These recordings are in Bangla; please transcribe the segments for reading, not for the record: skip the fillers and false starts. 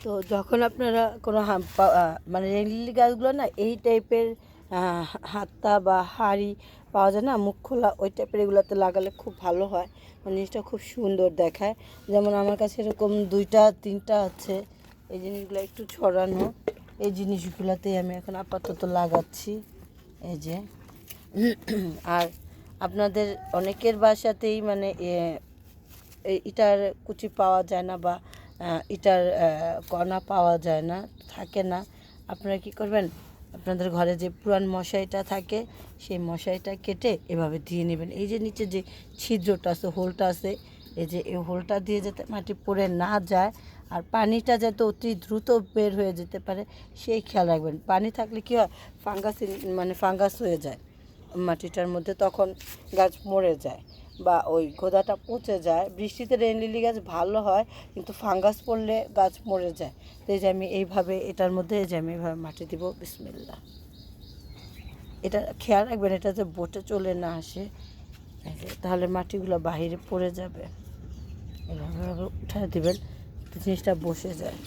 তো যখন আপনারা কোনো মানে রেংলিলি গাছগুলো না এই টাইপের হাত্তা বা হাঁড়ি পাওয়া যায় না, মুখ খোলা, ওই টাইপের এগুলোতে লাগালে খুব ভালো হয়, মানে জিনিসটা খুব সুন্দর দেখায়। যেমন আমার কাছে এরকম 2টা 3টা আছে, এই জিনিসগুলো একটু ছড়ানো, এই জিনিসগুলোতেই আমি এখন আপাতত লাগাচ্ছি। এই যে আর আপনাদের অনেকের বাসাতেই মানে ইটার কুচি পাওয়া যায় না, বা ইটার কণা পাওয়া যায় না, থাকে না। আপনারা কি করবেন, আপনাদের ঘরে যে পুরান মশারিটা থাকে সেই মশারিটা কেটে এভাবে দিয়ে নেবেন। এই যে নিচে যে ছিদ্রটা আছে, হোলটা আছে, এই যে এই হোলটা দিয়ে যাতে মাটি পড়ে না যায় আর পানিটা যাতে অতি দ্রুত বের হয়ে যেতে পারে সেই খেয়াল রাখবেন। পানি থাকলে কী হয়, ফাঙ্গাস হয়ে যায় মাটিটার মধ্যে, তখন গাছ মরে যায় বা ওই গোদাটা পচে যায়। বৃষ্টিতে রেন লিলি গাছ ভালো হয়, কিন্তু ফাঙ্গাস পড়লে গাছ মরে যায়। তো এই যে আমি এইভাবে এটার মধ্যে যে আমি এইভাবে মাটি দিব, বিসমিল্লাহ। এটা খেয়াল রাখবেন, এটা যে বোটে চলে না আসে, তাহলে মাটিগুলো বাহিরে পড়ে যাবে। এভাবে উঠায় দেবেন, জিনিসটা বসে যায়।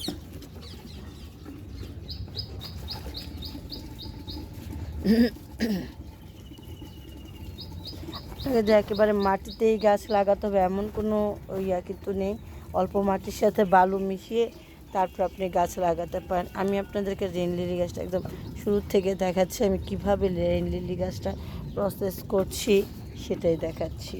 যে একেবারে মাটিতেই গাছ লাগাতে হবে এমন কোনো ইয়া কিন্তু নেই। অল্প মাটির সাথে বালু মিশিয়ে তারপর আপনি গাছ লাগাতে পারেন। আমি আপনাদেরকে রেন লিলি গাছটা একদম শুরু থেকে দেখাচ্ছি, আমি কিভাবে রেন লিলি গাছটা প্রসেস করছি সেটাই দেখাচ্ছি।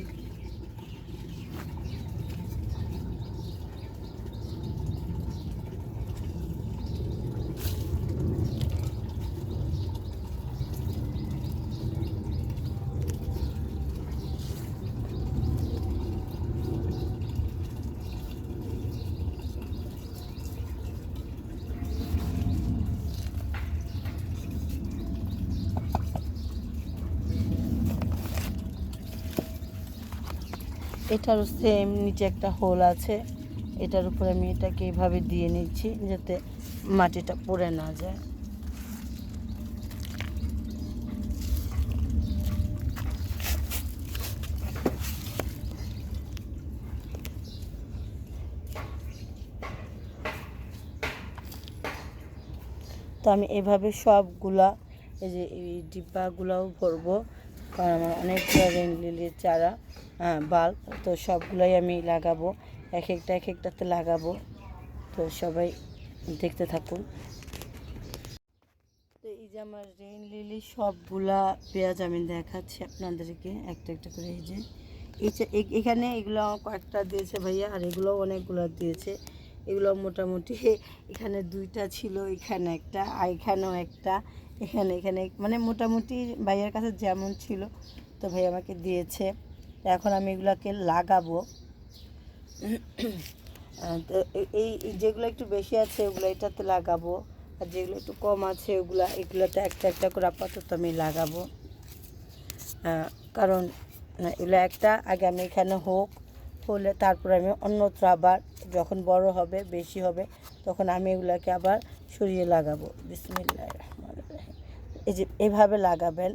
এটারও সেম নিচে একটা হোল আছে, এটার উপর আমি এটাকে এভাবে দিয়ে নিচ্ছি যাতে মাটিটা পড়ে না যায়। তো আমি এভাবে সবগুলা, এই যে এই ডিব্বাগুলোও ভরবো, কারণ আমার অনেকগুলো রেন লিলির চারা, বাল্ব, তো সবগুলোই আমি লাগাবো, এক একটাতে লাগাবো। তো সবাই দেখতে থাকুন। তো এই যে আমার রেন লিলি সবগুলা পেঁয়াজ আমি দেখাচ্ছি আপনাদেরকে একটা একটা করে। এই যে এখানে এগুলো কয়েকটা দিয়েছে ভাইয়া, আর এগুলো অনেকগুলো দিয়েছে। এগুলো মোটামুটি এখানে 2টা ছিল, এখানে একটা, আর এখানেও একটা, এখানে এখানে মানে মোটামুটি ভাইয়ার কাছে যেমন ছিল তো ভাই আমাকে দিয়েছে। এখন আমি এগুলোকে লাগাবো। তো এই যেগুলো একটু বেশি আছে ওগুলো এটাতে লাগাবো, আর যেগুলো একটু কম আছে এগুলোতে একটা একটা করে আপাতত আমি লাগাবো। কারণ এগুলো একটা আগে আমি এখানে হলে তারপর আমি অন্যত্র আবার যখন বড় হবে, বেশি হবে, তখন আমি এগুলোকে আবার সরিয়ে লাগাবো। বিসমিল্লাহির রহমানির রহিম। এই যে এভাবে লাগাবেন।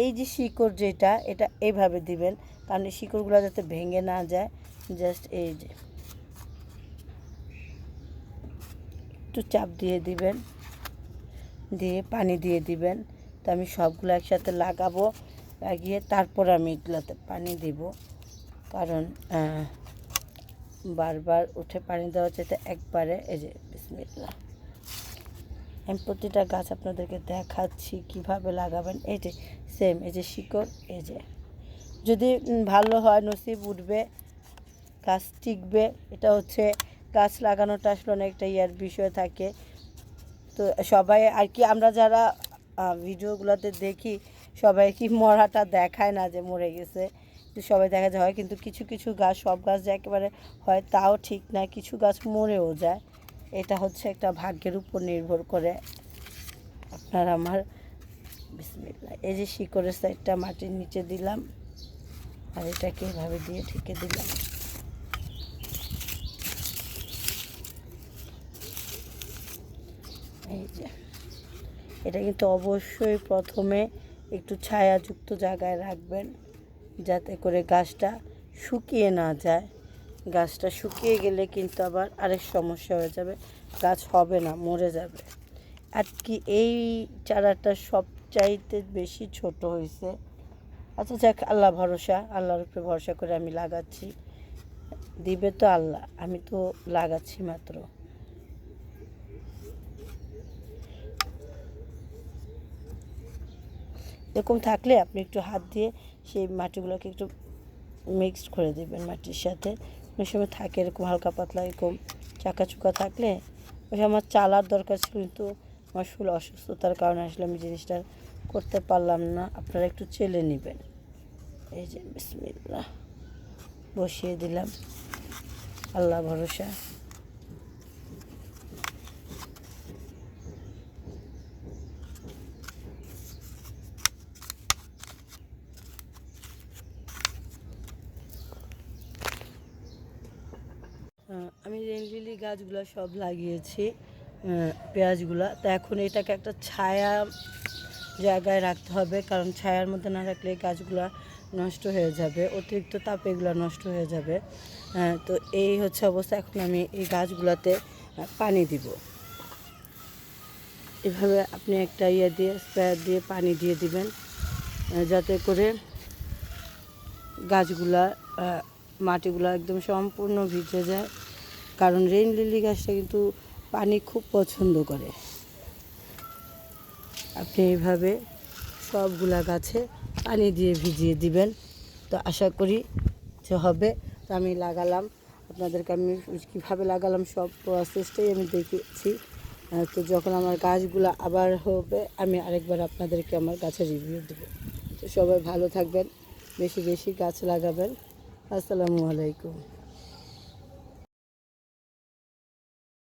এই যে শিকড় যেটা, এটা এইভাবে দিবেন, কারণ এই শিকড়গুলো যাতে ভেঙে না যায়। জাস্ট এই যে একটু চাপ দিয়ে দিবেন, দিয়ে পানি দিয়ে দিবেন। তো আমি সবগুলো একসাথে লাগাবো, লাগিয়ে তারপর আমি এগুলোতে পানি দিব, কারণ বারবার উঠে পানি দেওয়া চাইতে একবারে। এই যে বিসমিল্লাহ, আমি প্রতিটা গাছ আপনাদেরকে দেখাচ্ছি কিভাবে লাগাবেন। এই যে সেম, এই যে শিকড়, এই যে যদি ভালো হয় নসিব উঠবে, গাছ টিকবে। এটা হচ্ছে গাছ লাগানোটা আসলে অনেকটা ইয়ার বিষয় থাকে। তো সবাই আর কি, আমরা যারা ভিডিওগুলোতে দেখি সবাই কি মরাটা দেখায় না যে মরে গেছে, তো সবাই দেখা যায় হয়, কিন্তু কিছু কিছু গাছ, সব গাছ যে একেবারে হয় তাও ঠিক না, কিছু গাছ মরেও যায়। এটা হচ্ছে একটা ভাগ্যের উপর নির্ভর করে। আপনার আমার বিসমিল্লাহ, এই যে শিকড়ের সাইডটা মাটির নিচে দিলাম, আর এটাকে এভাবে দিয়ে ঠেকে দিলাম। এই যে এটা কিন্তু অবশ্যই প্রথমে একটু ছায়াযুক্ত জায়গায় রাখবেন, যাতে করে গাছটা শুকিয়ে না যায়। গাছটা শুকিয়ে গেলে কিন্তু আবার আরেক সমস্যা হয়ে যাবে, গাছ হবে না, মরে যাবে। আর কি এই চারাটা সবচাইতে বেশি ছোট হয়েছে। আচ্ছা যাক, আল্লাহ ভরসা, আল্লাহর উপরে ভরসা করে আমি লাগাচ্ছি, দিবে তো আল্লাহ, আমি তো লাগাচ্ছি মাত্র। এরকম থাকলে আপনি একটু হাত দিয়ে সেই মাটিগুলোকে একটু মিক্সড করে দেবেন মাটির সাথে। অনেক সময় থাকে এরকম হালকা পাতলা এরকম চাকা চুকা থাকলে, ওই আমার চালার দরকার ছিল, কিন্তু আমার শরীর অসুস্থতার কারণে আসলে আমি জিনিসটা করতে পারলাম না। আপনারা একটু চেলে নেবেন। এই যে বিসমিল্লাহ বসিয়ে দিলাম, আল্লাহ ভরসা। আমি রেন লিলি গাছগুলো সব লাগিয়েছি, পেঁয়াজগুলো। তো এখন এটাকে একটা ছায়া জায়গায় রাখতে হবে, কারণ ছায়ার মধ্যে না রাখলে এই গাছগুলো নষ্ট হয়ে যাবে, অতিরিক্ত তাপে এগুলো নষ্ট হয়ে যাবে। তো এই হচ্ছে অবস্থা। এখন আমি এই গাছগুলোতে পানি দিব। এভাবে আপনি একটা ইয়ে দিয়ে স্প্রে দিয়ে পানি দিয়ে দিবেন, যাতে করে গাছগুলা মাটিগুলো একদম সম্পূর্ণ ভিজে যায়, কারণ রেইন লিলি গাছটা কিন্তু পানি খুব পছন্দ করে। আপনি এইভাবে সবগুলা গাছে পানি দিয়ে ভিজিয়ে দিবেন। তো আশা করি যে হবে। তো আমি লাগালাম, আপনাদেরকে আমি কীভাবে লাগালাম সব প্রসেসটাই আমি দেখিয়েছি। তো যখন আমার গাছগুলো আবার হবে, আমি আরেকবার আপনাদেরকে আমার গাছের রিভিউ দেবো। তো সবাই ভালো থাকবেন, বেশি বেশি গাছ লাগাবেন। আসসালামু আলাইকুম।